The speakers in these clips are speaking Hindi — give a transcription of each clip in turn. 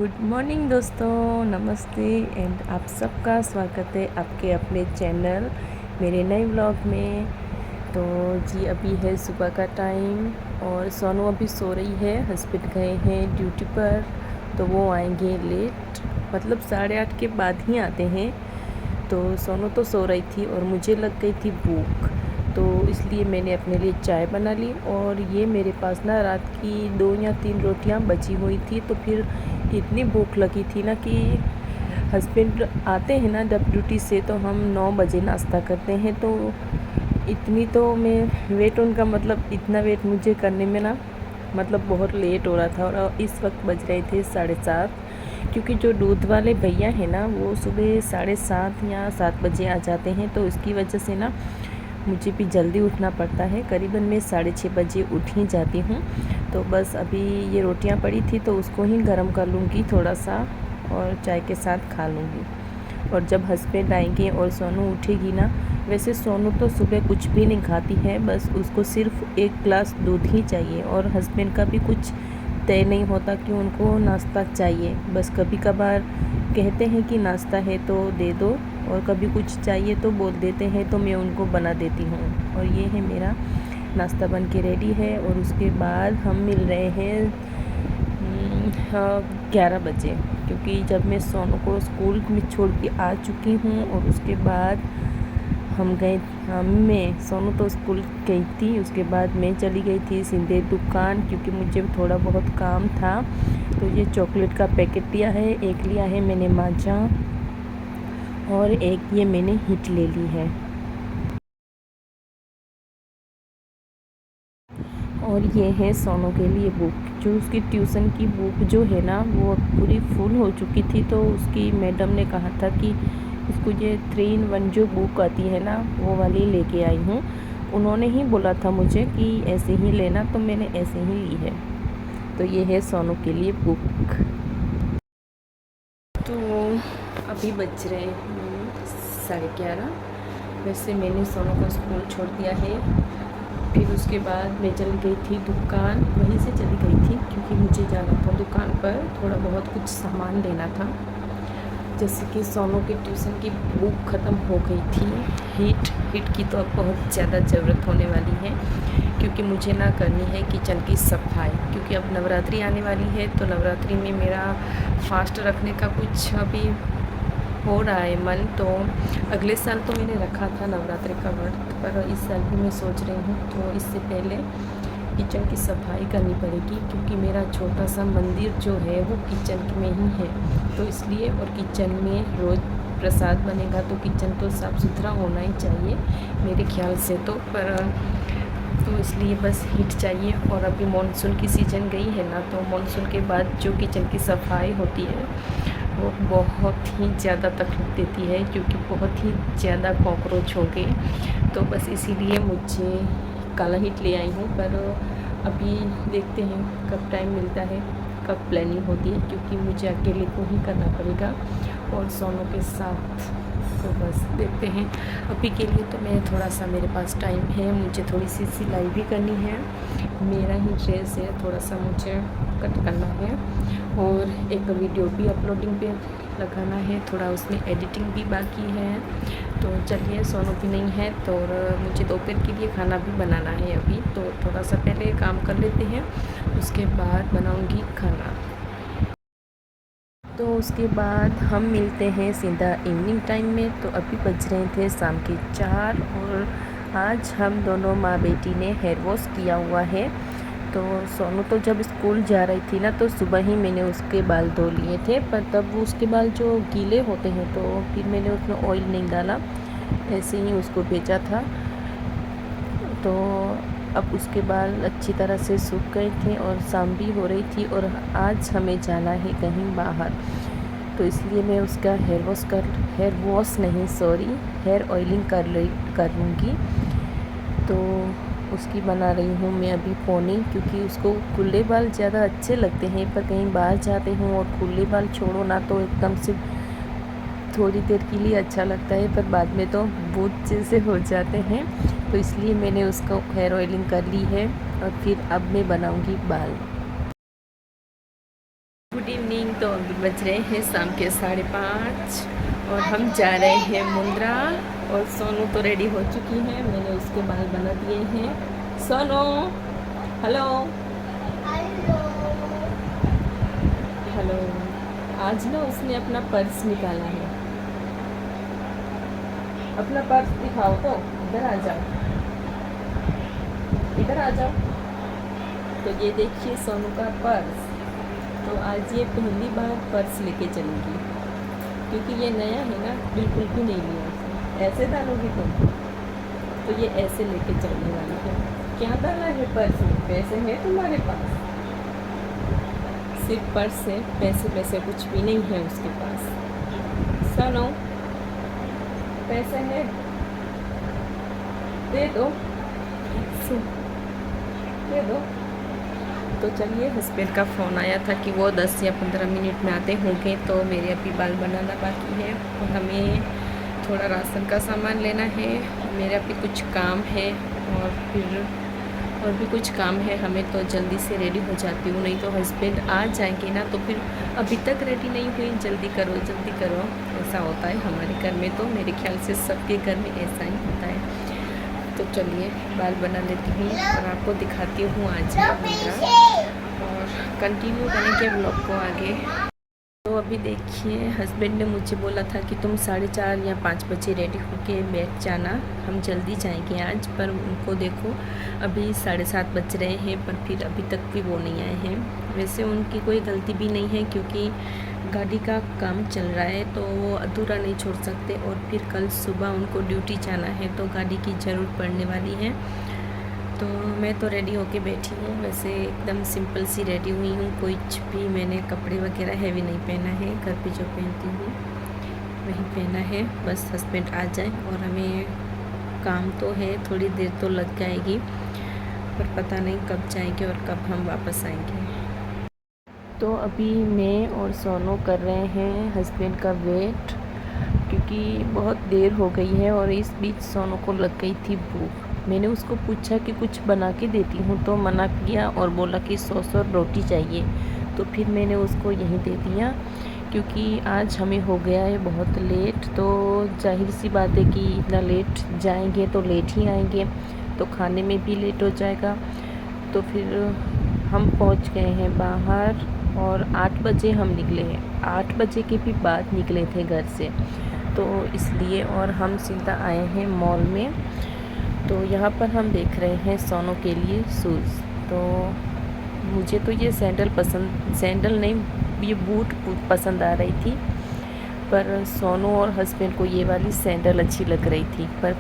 गुड मॉर्निंग दोस्तों, नमस्ते एंड आप सबका स्वागत है आपके अपने चैनल मेरे नए व्लॉग में। तो जी अभी है सुबह का टाइम और सोनू अभी सो रही है। हस्बैंड गए हैं ड्यूटी पर, तो वो आएंगे लेट, मतलब 8:30 के बाद ही आते हैं। तो सोनू तो सो रही थी और मुझे लग गई थी भूख, तो इसलिए मैंने अपने लिए चाय बना ली। और ये मेरे पास ना रात की 2 या 3 रोटियां बची हुई थी, तो फिर इतनी भूख लगी थी ना कि हस्बैंड आते हैं ना जब ड्यूटी से, तो हम 9 बजे नाश्ता करते हैं। तो इतनी तो मैं वेट उनका, मतलब इतना वेट मुझे करने में ना मतलब बहुत लेट हो रहा था। और इस वक्त बज रहे थे 7:30, क्योंकि जो दूध वाले भैया हैं ना वो सुबह 7:30 या 7 बजे आ जाते हैं, तो इसकी वजह से ना मुझे भी जल्दी उठना पड़ता है। करीबन मैं 6:30 बजे उठ ही जाती हूँ। तो बस अभी ये रोटियां पड़ी थी तो उसको ही गर्म कर लूँगी थोड़ा सा और चाय के साथ खा लूँगी। और जब हस्बैंड आएंगे और सोनू उठेगी ना, वैसे सोनू तो सुबह कुछ भी नहीं खाती है, बस उसको सिर्फ 1 ग्लास दूध ही चाहिए। और हस्बैंड का भी कुछ तय नहीं होता कि उनको नाश्ता चाहिए, बस कभी कभार कहते हैं कि नाश्ता है तो दे दो, और कभी कुछ चाहिए तो बोल देते हैं, तो मैं उनको बना देती हूँ। और ये है मेरा नाश्ता बन के रेडी है। और उसके बाद हम मिल रहे हैं 11 बजे, क्योंकि जब मैं सोनू को स्कूल में छोड़ के आ चुकी हूँ और उसके बाद मैं सोनू तो स्कूल गई थी, उसके बाद मैं चली गई थी सीधे दुकान, क्योंकि मुझे थोड़ा बहुत काम था। तो ये चॉकलेट का पैकेट लिया है, एक लिया है मैंने माजा, और एक ये मैंने हिट ले ली है। और ये है सोनू के लिए बुक, जो उसकी ट्यूशन की बुक जो है ना वो पूरी फुल हो चुकी थी। तो उसकी मैडम ने कहा था कि उसको ये 3 in 1 जो बुक आती है ना वो वाली लेके आई हूँ। उन्होंने ही बोला था मुझे कि ऐसे ही लेना, तो मैंने ऐसे ही ली है। तो ये है सोनू के लिए बुक। तो अभी बज रहे हैं 11:30। वैसे मैंने सोनू को स्कूल छोड़ दिया है। फिर उसके बाद मैं चली गई थी दुकान, वहीं से चली गई थी क्योंकि मुझे जाना था दुकान पर, थोड़ा बहुत कुछ सामान लेना था। जैसे कि सोनू के ट्यूशन की बुक ख़त्म हो गई थी। हिट की तो अब बहुत ज़्यादा ज़रूरत होने वाली है, क्योंकि मुझे ना करनी है किचन की सफाई, क्योंकि अब नवरात्रि आने वाली है। तो नवरात्रि में मेरा फास्ट रखने का कुछ अभी हो रहा है मन। तो अगले साल तो मैंने रखा था नवरात्रि का व्रत, पर इस साल भी मैं सोच रही हूँ। तो इससे पहले किचन की सफाई करनी पड़ेगी, क्योंकि मेरा छोटा सा मंदिर जो है वो किचन में ही है, तो इसलिए। और किचन में रोज़ प्रसाद बनेगा, तो किचन तो साफ़ सुथरा होना ही चाहिए मेरे ख्याल से तो इसलिए बस हिट चाहिए। और अभी मानसून की सीज़न गई है ना, तो मानसून के बाद जो किचन की सफाई होती है वो बहुत ही ज़्यादा तकलीफ देती है, क्योंकि बहुत ही ज़्यादा कॉकरोच हो गए। तो बस इसीलिए मुझे काला हिट ले आई हूँ। पर अभी देखते हैं कब टाइम मिलता है, कब प्लानिंग होती है, क्योंकि मुझे अकेले को ही करना पड़ेगा और सोनू के साथ। तो बस देखते हैं। अभी के लिए तो मैं थोड़ा सा, मेरे पास टाइम है, मुझे थोड़ी सी सिलाई भी करनी है। मेरा ही ड्रेस है, थोड़ा सा मुझे कट करना है, और एक वीडियो भी अपलोडिंग पे लगाना है, थोड़ा उसमें एडिटिंग भी बाकी है। तो चलिए, सोनू भी नहीं है तो मुझे दोपहर के लिए खाना भी बनाना है अभी, तो थोड़ा सा पहले काम कर लेते हैं, उसके बाद बनाऊंगी खाना। तो उसके बाद हम मिलते हैं सीधा इवनिंग टाइम में। तो अभी बज रहे थे शाम के 4, और आज हम दोनों माँ बेटी ने हेयर वॉश किया हुआ है। तो सोनू तो जब स्कूल जा रही थी ना, तो सुबह ही मैंने उसके बाल धो लिए थे, पर तब वो उसके बाल जो गीले होते हैं, तो फिर मैंने उसमें ऑयल नहीं डाला, ऐसे ही उसको भेजा था। तो अब उसके बाल अच्छी तरह से सूख गए थे और शाम भी हो रही थी, और आज हमें जाना है कहीं बाहर। तो इसलिए मैं उसका हेयर वॉश नहीं, सॉरी, हेयर ऑयलिंग कर लूँगी। तो उसकी बना रही हूँ मैं अभी पोनी, क्योंकि उसको खुले बाल ज़्यादा अच्छे लगते हैं, पर कहीं बाहर जाते हूँ और खुले बाल छोड़ो ना, तो एकदम से थोड़ी देर के लिए अच्छा लगता है, पर बाद में तो बहुत जैसे हो जाते हैं। तो इसलिए मैंने उसको हेयर ऑयलिंग कर ली है, और फिर अब मैं बनाऊँगी बाल। Good evening. तो गुड बज रहे हैं शाम के 5:30 और हम जा रहे हैं मुंद्रा। और सोनू तो रेडी हो चुकी है, मैंने उसके बाल बना दिए हैं। Sonu hello hello. आज ना उसने अपना पर्स निकाला है। अपना पर्स दिखाओ तो, इधर आ जाओ, इधर आ जाओ। तो ये देखिए सोनू का पर्स। तो आज ये पहली बार पर्स लेके चलेगी, क्योंकि ये नया है ना, बिल्कुल भी नहीं लिया उसने। ऐसे डालोगी तुम, तो ये ऐसे लेके चलने वाली है। क्या डाला है पर्स में? पैसे हैं तुम्हारे पास? सिर्फ पर्स है, पैसे कुछ भी नहीं है उसके पास। सुनो, पैसे हैं, दे दो, दे दो। तो चलिए, हस्बैंड का फ़ोन आया था कि वो 10 या 15 मिनट में आते होंगे। तो मेरे अभी बाल बनाना बाकी है और हमें थोड़ा राशन का सामान लेना है। मेरा भी कुछ काम है और फिर और भी कुछ काम है हमें। तो जल्दी से रेडी हो जाती हूँ, नहीं तो हस्बैंड आ जाएंगे ना तो फिर अभी तक रेडी नहीं हुई, जल्दी करो जल्दी करो, ऐसा होता है हमारे घर में। तो मेरे ख्याल से सबके घर में ऐसा ही होता है। तो चलिए, बाल बना लेती हूँ और आपको दिखाती हूँ आज मुद्रा, और कंटिन्यू करेंगे व्लॉग को आगे। तो अभी देखिए, हस्बैंड ने मुझे बोला था कि तुम 4:30 या 5 बजे रेडी होके बैठ जाना, हम जल्दी जाएंगे आज। पर उनको देखो, अभी 7:30 बज रहे हैं, पर फिर अभी तक भी वो नहीं आए हैं। वैसे उनकी कोई गलती भी नहीं है, क्योंकि गाड़ी का काम चल रहा है तो वो अधूरा नहीं छोड़ सकते। और फिर कल सुबह उनको ड्यूटी जाना है, तो गाड़ी की ज़रूरत पड़ने वाली है। तो मैं तो रेडी होके बैठी हूँ। वैसे एकदम सिंपल सी रेडी हुई हूँ, कुछ भी मैंने कपड़े वगैरह हैवी नहीं पहना है। घर पे जो पहनती हूँ वही पहना है। बस हस्बैंड आ जाए, और हमें काम तो है, थोड़ी देर तो लग जाएगी, पर पता नहीं कब जाएंगे और कब हम वापस आएंगे। तो अभी मैं और सोनू कर रहे हैं हस्बैंड का वेट, क्योंकि बहुत देर हो गई है। और इस बीच सोनू को लग गई थी भूख। मैंने उसको पूछा कि कुछ बना के देती हूँ, तो मना किया और बोला कि सॉस और रोटी चाहिए। तो फिर मैंने उसको यही दे दिया, क्योंकि आज हमें हो गया है बहुत लेट। तो जाहिर सी बात है कि इतना लेट जाएंगे तो लेट ही आएंगे, तो खाने में भी लेट हो जाएगा। तो फिर हम पहुँच गए हैं बाहर, और 8 बजे हम निकले हैं। 8 बजे के भी बाद निकले थे घर से, तो इसलिए। और हम सीधा आए हैं मॉल में। तो यहाँ पर हम देख रहे हैं सोनू के लिए शूज़। तो मुझे तो ये सैंडल नहीं, ये बूट पसंद आ रही थी, पर सोनू और हस्बैंड को ये वाली सैंडल अच्छी लग रही थी। पर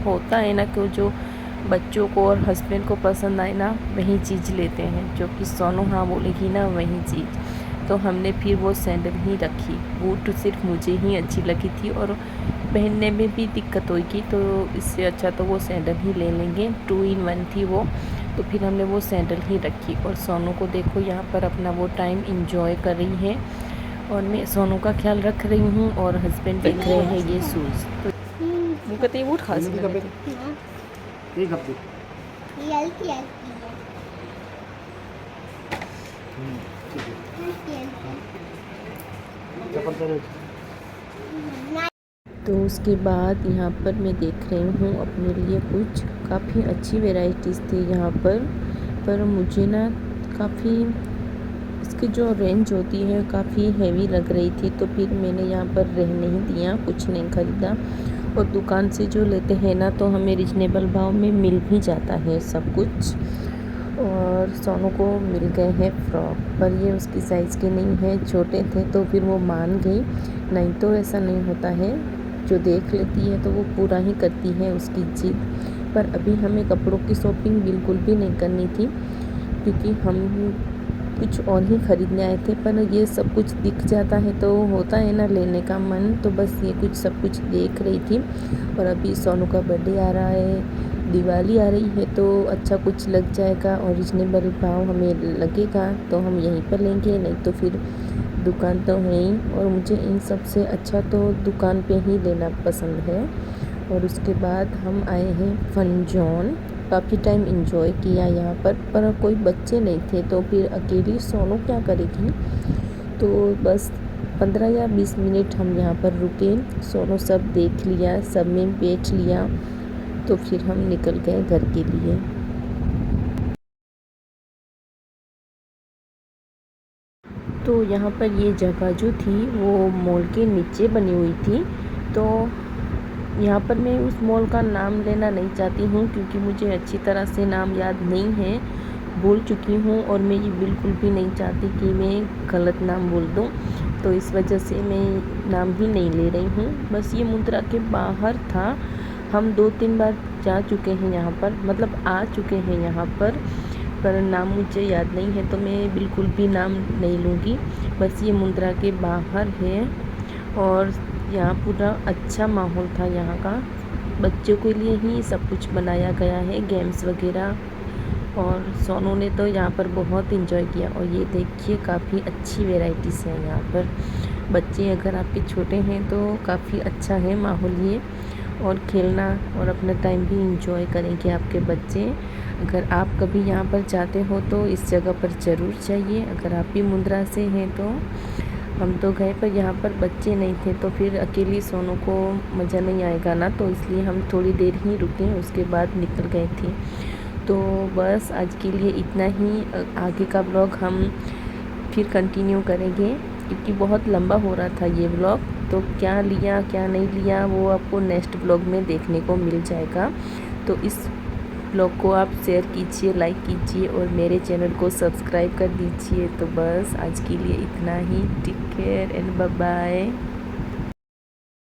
होता है ना कि जो बच्चों को और हस्बैंड को पसंद आए ना, वही चीज़ लेते हैं। जो कि सोनू हाँ बोलेगी ना, वही चीज़। तो हमने फिर वो सैंडल ही रखी। बूट सिर्फ मुझे ही अच्छी लगी थी, और पहनने में भी दिक्कत होगी, तो इससे अच्छा तो वो सैंडल ही ले लेंगे। 2 in 1 थी वो, तो फिर हमने वो सैंडल ही रखी। और सोनू को देखो यहाँ पर अपना वो टाइम इंजॉय कर रही है, और मैं सोनू का ख्याल रख रही हूँ, और हस्बैंड देख रहे हैं ये शूज़। तो वो कहते हैं बूट खास तो उसके बाद यहाँ पर मैं देख रही हूँ अपने लिए कुछ काफ़ी अच्छी वेराइटीज़ थी यहाँ पर मुझे ना काफ़ी इसकी जो रेंज होती है काफ़ी हैवी लग रही थी। तो फिर मैंने यहाँ पर रहने ही दिया, कुछ नहीं ख़रीदा। और दुकान से जो लेते हैं ना, तो हमें रिजनेबल भाव में मिल भी जाता है सब कुछ। और सोनू को मिल गए हैं फ्रॉक, पर ये उसकी साइज़ के नहीं है, छोटे थे। तो फिर वो मान गई, नहीं तो ऐसा नहीं होता है, जो देख लेती है तो वो पूरा ही करती है उसकी जिद। पर अभी हमें कपड़ों की शॉपिंग बिल्कुल भी नहीं करनी थी, क्योंकि हम कुछ और ही ख़रीदने आए थे। पर ये सब कुछ दिख जाता है तो होता है ना लेने का मन, तो बस ये कुछ सब कुछ देख रही थी। और अभी सोनू का बर्थडे आ रहा है, दिवाली आ रही है, तो अच्छा कुछ लग जाएगा और रिजनेबल भाव हमें लगेगा तो हम यहीं पर लेंगे, नहीं तो फिर दुकान तो है ही। और मुझे इन सब से अच्छा तो दुकान पे ही लेना पसंद है। और उसके बाद हम आए हैं फन जोन। काफ़ी टाइम इंजॉय किया यहाँ पर कोई बच्चे नहीं थे, तो फिर अकेली सोनू क्या करेगी, तो बस 15 या 20 मिनट हम यहाँ पर रुके, सोनू सब देख लिया, सब में बैठ लिया, तो फिर हम निकल गए घर के लिए। तो यहाँ पर ये जगह जो थी वो मॉल के नीचे बनी हुई थी। तो यहाँ पर मैं उस मॉल का नाम लेना नहीं चाहती हूँ क्योंकि मुझे अच्छी तरह से नाम याद नहीं है, भूल चुकी हूँ, और मैं ये बिल्कुल भी नहीं चाहती कि मैं गलत नाम बोल दूँ, तो इस वजह से मैं नाम ही नहीं ले रही हूँ। बस ये मुंद्रा के बाहर था, हम 2-3 बार जा चुके हैं यहाँ पर, मतलब आ चुके हैं यहाँ पर नाम मुझे याद नहीं है, तो मैं बिल्कुल भी नाम नहीं लूँगी। बस ये मुंद्रा के बाहर है और यहाँ पूरा अच्छा माहौल था यहाँ का, बच्चों के लिए ही सब कुछ बनाया गया है, गेम्स वगैरह, और सोनू ने तो यहाँ पर बहुत इंजॉय किया। और ये देखिए काफ़ी अच्छी वेराइटीज़ है यहाँ पर। बच्चे अगर आपके छोटे हैं तो काफ़ी अच्छा है माहौल ये, और खेलना और अपना टाइम भी इंजॉय करेंगे आपके बच्चे। अगर आप कभी यहाँ पर जाते हो तो इस जगह पर ज़रूर जाइए। अगर आप भी मुंद्रा से हैं तो, हम तो गए पर यहाँ पर बच्चे नहीं थे, तो फिर अकेली सोनू को मज़ा नहीं आएगा ना, तो इसलिए हम थोड़ी देर ही रुके, उसके बाद निकल गए थे। तो बस आज के लिए इतना ही, आगे का ब्लॉग हम फिर कंटिन्यू करेंगे क्योंकि बहुत लंबा हो रहा था ये ब्लॉग। तो क्या लिया क्या नहीं लिया वो आपको नेक्स्ट ब्लॉग में देखने को मिल जाएगा। तो इस ब्लॉग को आप शेयर कीजिए, लाइक कीजिए और मेरे चैनल को सब्सक्राइब कर दीजिए। तो बस आज के लिए इतना ही। Take care and bye bye.